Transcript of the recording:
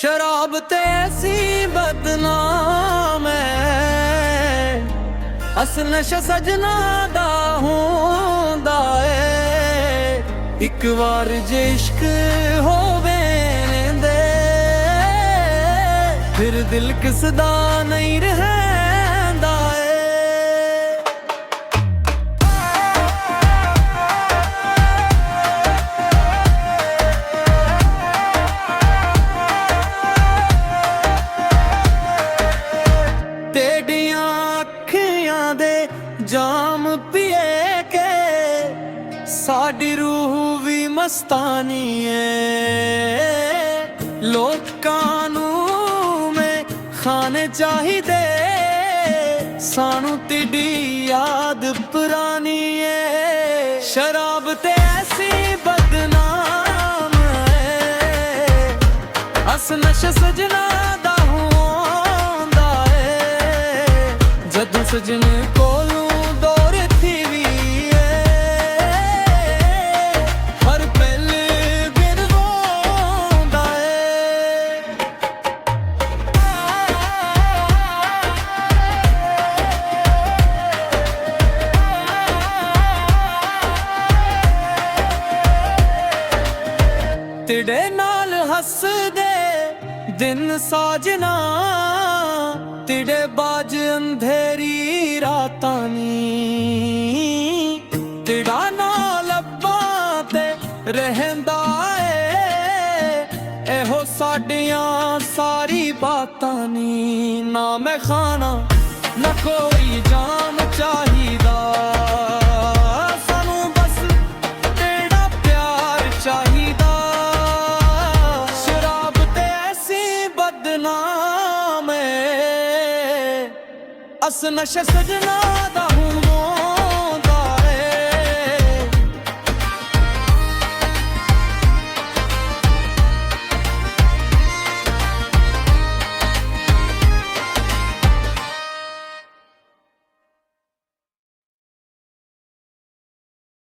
शराब ते ऐसी बदनाम है, असल नशा सजना दा हुंदा है। इक बार जे इश्क होवे दे, फिर दिल किसदा नहीं रहंदा है। जाम पिए के साडी रूह भी मस्तानी है। लोकां नू में खाने चाहिदे, सानू तेरी याद पुरानी है। शराब ते ऐसी बदनाम है, अस नशा सजना दा हुंदा है। जदों सजन कोलू तेरे नाल हसदे दिन साजना, तेरे बाज अंधेरी रातां नी। तेरा नाल अब्बां ते रहंदा ऐ, एहो साडियां सारी बातां नी। ना मैं खाना ना कोई जाम चाहिदा, सानू बस तेरा प्यार चाहिदा। बदनाम है, अस नशा सजना दा